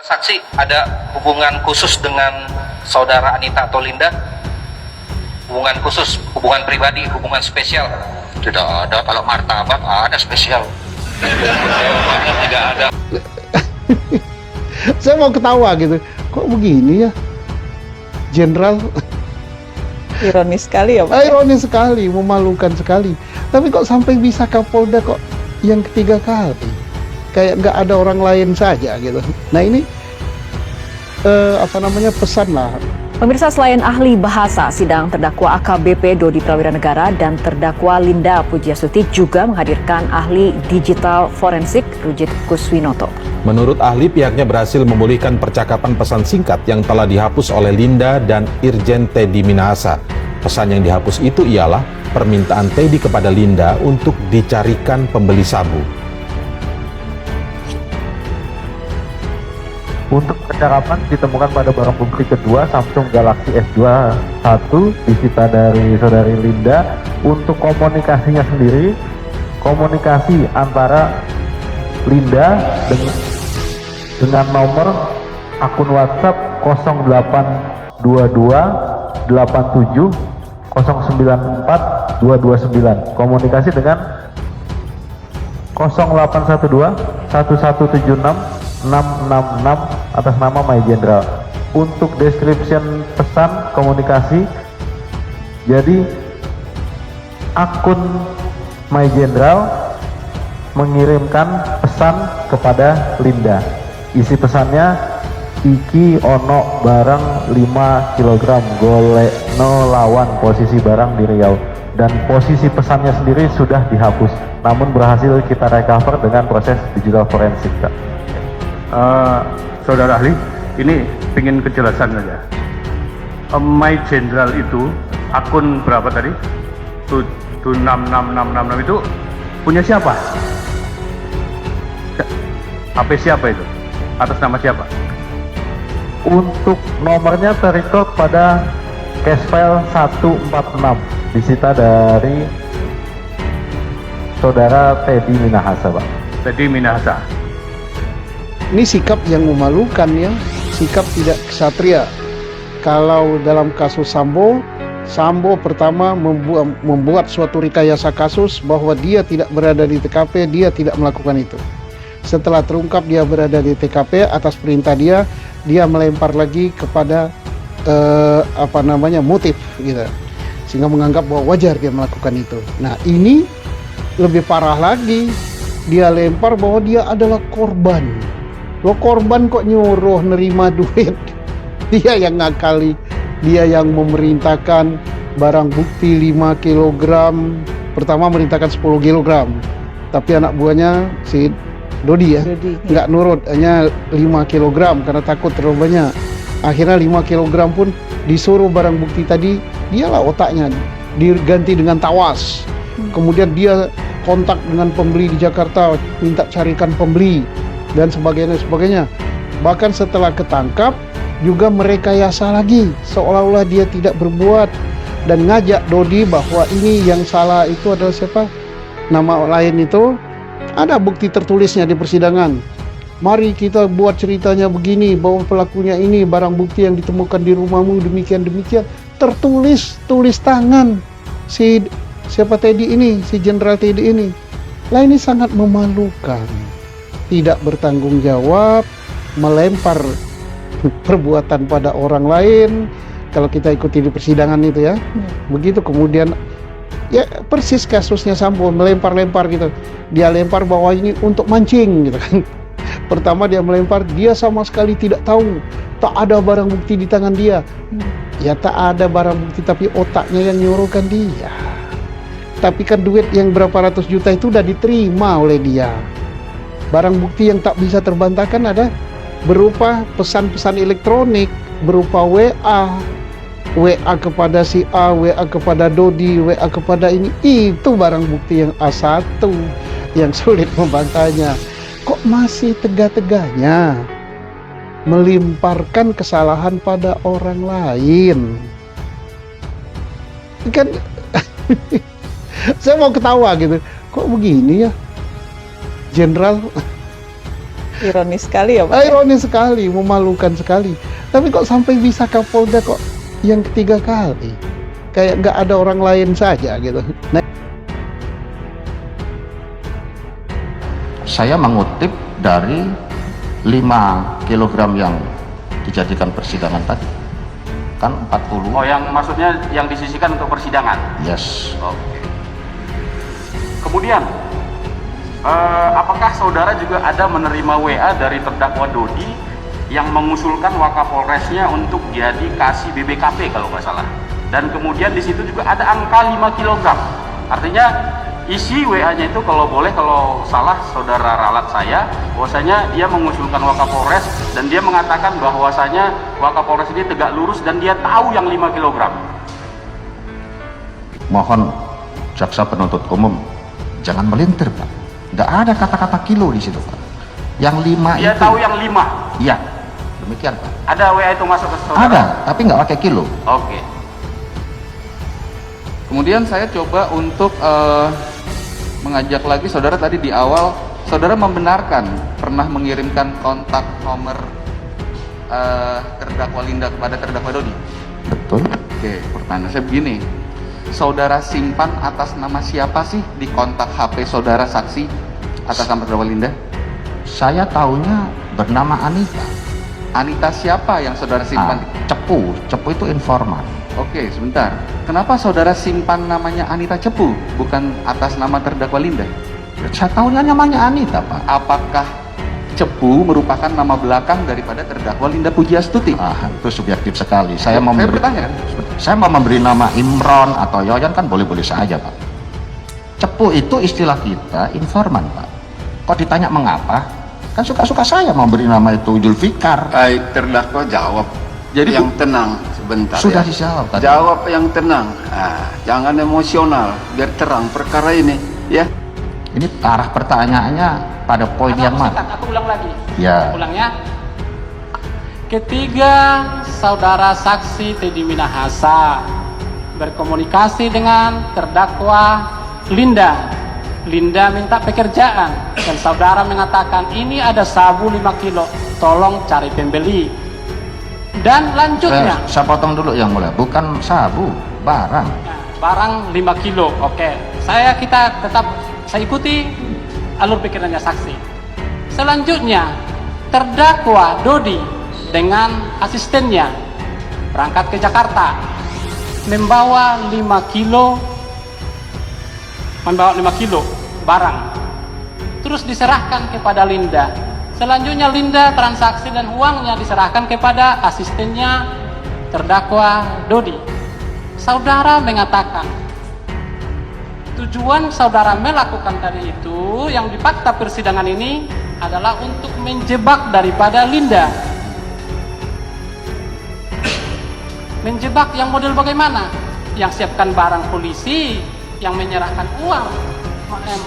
Saksi ada hubungan khusus dengan saudara Anita atau Linda? Hubungan khusus, hubungan pribadi, hubungan spesial? Tidak ada. Kalau martabak ada spesial. Tidak ada. Saya mau ketawa gitu. Kok begini ya? Jenderal Ironis sekali ya Pak. ironis sekali, memalukan sekali. Tapi kok sampai bisa Kapolda kok yang ketiga kali? Kayak nggak ada orang lain saja gitu. Nah ini pesan lah. Pemirsa, selain ahli bahasa, sidang terdakwa AKBP Dodi Prawira Negara dan terdakwa Linda Pujiastuti juga menghadirkan ahli digital forensik Rujit Kuswinoto. Menurut ahli, pihaknya berhasil memulihkan percakapan pesan singkat yang telah dihapus oleh Linda dan Irjen Teddy Minahasa. Pesan yang dihapus itu ialah permintaan Teddy kepada Linda untuk dicarikan pembeli sabu. Untuk percakapan ditemukan pada barang bukti kedua Samsung Galaxy S2 1 disita dari saudari Linda. Untuk komunikasinya sendiri, komunikasi antara Linda dengan nomor akun WhatsApp 0822 87 094 229. Komunikasi dengan 0812 1176 666 atas nama My General. Untuk description pesan komunikasi, jadi akun My General mengirimkan pesan kepada Linda. Isi pesannya, iki ono barang 5 kg golek no lawan posisi barang di Riau. Dan posisi pesannya sendiri sudah dihapus, namun berhasil kita recover dengan proses digital forensik, Kak. Saudara ahli, ini ingin kejelasan saja. My General itu akun berapa tadi? 76666 itu punya siapa? HP siapa itu? Atas nama siapa? Untuk nomornya terrecord pada cache file 146 disita dari saudara Teddy Minahasa, Pak. Teddy Minahasa. Ini sikap yang memalukan ya, sikap tidak ksatria. Kalau dalam kasus Sambo pertama membuat suatu rekayasa kasus bahwa dia tidak berada di TKP, dia tidak melakukan itu. Setelah terungkap dia berada di TKP atas perintah dia melempar lagi kepada motif gitu. Sehingga menganggap bahwa wajar dia melakukan itu. Nah, ini lebih parah lagi. Dia lempar bahwa dia adalah korban. Lo korban kok nyuruh nerima duit? Dia yang ngakali, dia yang memerintahkan barang bukti 5 kg. Pertama merintahkan 10 kg. Tapi anak buahnya si Dodi ya, nggak nurut, hanya 5 kg karena takut terlalu banyak. Akhirnya 5 kg pun disuruh barang bukti tadi, dialah otaknya, diganti dengan tawas. Kemudian dia kontak dengan pembeli di Jakarta, minta carikan pembeli dan sebagainya. Bahkan setelah ketangkap juga merekayasa lagi seolah-olah dia tidak berbuat dan ngajak Dodi bahwa ini yang salah itu adalah siapa, nama lain itu ada bukti tertulisnya di persidangan. Mari kita buat ceritanya begini, bahwa pelakunya ini, barang bukti yang ditemukan di rumahmu demikian tertulis, tulis tangan si siapa Teddy ini, si Jenderal Teddy ini. Lah ini sangat memalukan. Tidak bertanggung jawab, melempar perbuatan pada orang lain. Kalau kita ikuti di persidangan itu ya, begitu. Kemudian ya persis kasusnya Sambo, melempar-lempar gitu. Dia lempar bahwa ini untuk mancing gitu kan. Pertama dia melempar, dia sama sekali tidak tahu, tak ada barang bukti di tangan dia. Ya tak ada barang bukti, tapi otaknya yang nyuruhkan dia. Tapi kan duit yang berapa ratus juta itu udah diterima oleh dia. Barang bukti yang tak bisa terbantahkan ada berupa pesan-pesan elektronik, berupa WA kepada si A, WA kepada Dodi, WA kepada ini. Itu barang bukti yang A1 yang sulit membantahnya. Kok masih tegak-tegaknya melimparkan kesalahan pada orang lain? Kan saya mau ketawa gitu. Kok begini ya? Jenderal Ironis sekali ya Pak. Ironis sekali, memalukan sekali. Tapi kok sampai bisa Kapolda kok yang ketiga kali? Kayak nggak ada orang lain saja gitu. Nah, Saya mengutip dari 5 kilogram yang dijadikan persidangan tadi. Kan 40. Oh, yang maksudnya yang disisikan untuk persidangan. Yes. Oke. Kemudian, apakah saudara juga ada menerima WA dari terdakwa Dodi yang mengusulkan Wakapolresnya untuk jadi kasih BBKP kalau nggak salah? Dan kemudian di situ juga ada angka 5 kg. Artinya isi WA-nya itu kalau boleh, kalau salah saudara ralat saya, bahwasanya dia mengusulkan Wakapolres dan dia mengatakan bahwasanya Wakapolres ini tegak lurus dan dia tahu yang 5 kg. Mohon jaksa penuntut umum jangan melintir, Pak. Nggak ada kata-kata kilo di situ, Pak. Yang 5 Dia itu. tahu yang 5. Iya, demikian, Pak. Ada WA itu masuk ke saudara? Ada, tapi nggak pakai kilo. Oke. Kemudian saya coba untuk mengajak lagi saudara tadi di awal, saudara membenarkan pernah mengirimkan kontak nomor terdakwa Linda kepada terdakwa Dodi. Betul. Oke, pertanyaan saya begini, saudara simpan atas nama siapa sih di kontak HP saudara saksi atas nama terdakwa Linda? Saya taunya bernama Anita. Anita siapa yang saudara simpan? Cepu itu informan. Oke, sebentar. Kenapa saudara simpan namanya Anita Cepu, bukan atas nama terdakwa Linda? Saya taunya namanya Anita, Pak. Apakah Cepu merupakan nama belakang daripada terdakwa Linda Pujiastuti? Itu subjektif sekali. Saya mau Saya bertanya. Saya mau memberi nama Imron atau Yoyan kan boleh-boleh saja, Pak. Cepu itu istilah kita informan, Pak. Kok ditanya mengapa? Kan suka-suka saya mau beri nama itu Julfikar. Baik, terdakwa jawab. Jadi yang tenang sebentar. Sudah ya. dijawab tadi. Jawab yang tenang. Jangan emosional, biar terang perkara ini, ya. Ini arah pertanyaannya pada poin yang mana? Aku ulang lagi. Ya. Ulangnya. Ketiga saudara saksi Teddy Minahasa berkomunikasi dengan terdakwa Linda. Linda minta pekerjaan dan saudara mengatakan ini ada sabu 5 kilo, tolong cari pembeli. Dan lanjutnya, Saya potong dulu yang mulai. Bukan sabu, barang. barang 5 kilo. Oke, kita tetap saya ikuti alur pikirannya saksi. Selanjutnya, terdakwa Dodi dengan asistennya berangkat ke Jakarta membawa 5 kilo barang, terus diserahkan kepada Linda. Selanjutnya Linda transaksi dan uangnya diserahkan kepada asistennya terdakwa Dodi. Saudara mengatakan tujuan saudara melakukan tadi itu yang di fakta persidangan ini adalah untuk menjebak daripada Linda. Menjebak yang model bagaimana? Yang siapkan barang polisi, yang menyerahkan uang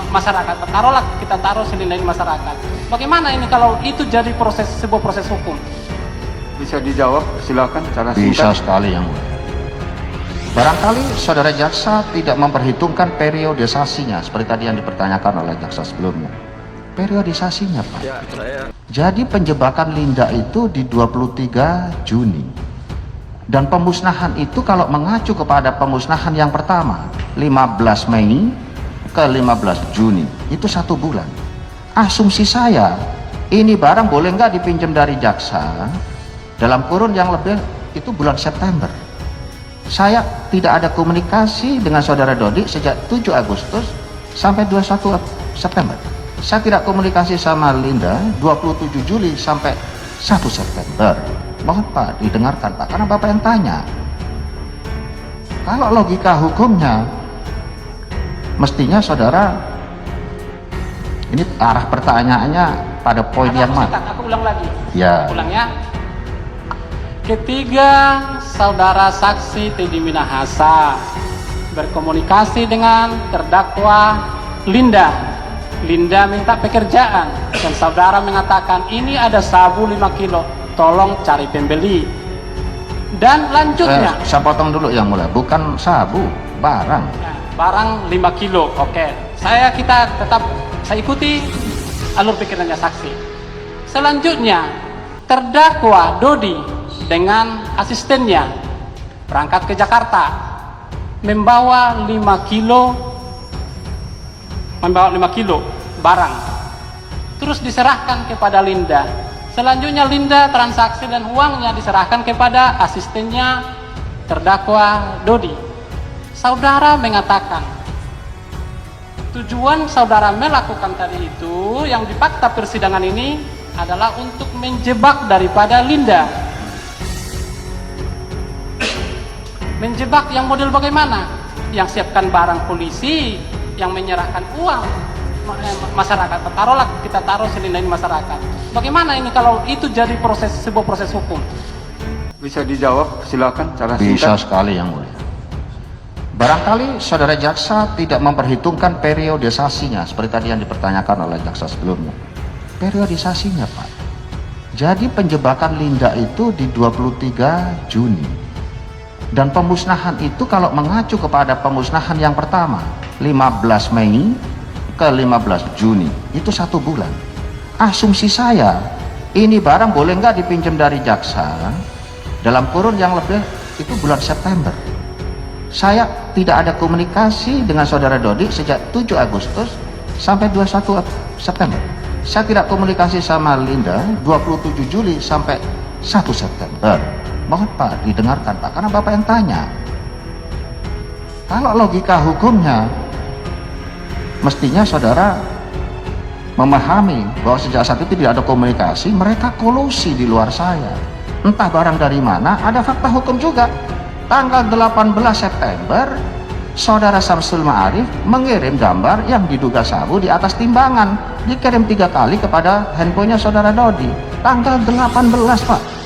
masyarakat. Taruhlah kita taruh Linda di masyarakat. Bagaimana ini kalau itu jadi sebuah proses hukum? Bisa dijawab, silakan cara Bisa singkat. sekali yang mulia. Barangkali saudara jaksa tidak memperhitungkan periodisasinya seperti tadi yang dipertanyakan oleh jaksa sebelumnya. Periodisasinya, Pak. Jadi penjebakan Linda itu di 23 Juni. Dan pemusnahan itu kalau mengacu kepada pemusnahan yang pertama 15 Mei ke 15 Juni itu 1 bulan. Asumsi saya ini barang boleh nggak dipinjam dari jaksa dalam kurun yang lebih itu bulan September. Saya tidak ada komunikasi dengan saudara Dodi sejak 7 Agustus sampai 21 September. Saya tidak komunikasi sama Linda 27 Juli sampai 1 September. Mohon Pak didengarkan Pak, karena Bapak yang tanya. Kalau logika hukumnya mestinya saudara ini arah pertanyaannya pada poin yang mana? Aku ulang lagi. Ya. Ulangnya. Ketiga saudara saksi Teddy Minahasa berkomunikasi dengan terdakwa Linda. Linda minta pekerjaan dan saudara mengatakan ini ada sabu 5 kilo, tolong cari pembeli. Dan lanjutnya, Saya potong dulu yang mulai. Bukan sabu, barang. barang 5 kilo. Oke, kita tetap saya ikuti alur pikirannya saksi. Selanjutnya, terdakwa Dodi dengan asistennya berangkat ke Jakarta, membawa 5 kilo barang, terus diserahkan kepada Linda. Selanjutnya Linda transaksi dan uangnya diserahkan kepada asistennya terdakwa Dodi. Saudara mengatakan tujuan saudara melakukan tadi itu yang di fakta persidangan ini adalah untuk menjebak daripada Linda. Menjebak yang model bagaimana? Yang siapkan barang polisi, yang menyerahkan uang masyarakat. Taruhlah kita taruh Linda ini masyarakat. Bagaimana ini kalau itu jadi sebuah proses hukum? Bisa dijawab, silakan cara Bisa singkat. sekali yang mulia. Barangkali saudara jaksa tidak memperhitungkan periodisasinya seperti tadi yang dipertanyakan oleh jaksa sebelumnya. Periodisasinya, Pak. Jadi penjebakan Linda itu di 23 Juni. Dan pemusnahan itu kalau mengacu kepada pemusnahan yang pertama 15 Mei ke 15 Juni itu 1 bulan. Asumsi saya ini barang boleh nggak dipinjam dari jaksa dalam kurun yang lebih itu bulan September. Saya tidak ada komunikasi dengan saudara Dodi sejak 7 Agustus sampai 21 September. Saya tidak komunikasi sama Linda 27 Juli sampai 1 September. Mohon Pak didengarkan Pak, karena Bapak yang tanya. Kalau logika hukumnya, mestinya saudara memahami bahwa sejak saat itu tidak ada komunikasi, mereka kolusi di luar saya. Entah barang dari mana, ada fakta hukum juga. Tanggal 18 September, saudara Samsul Ma'arif mengirim gambar yang diduga sabu di atas timbangan. Dikirim 3 kali kepada handphonenya saudara Dodi. Tanggal 18 Pak.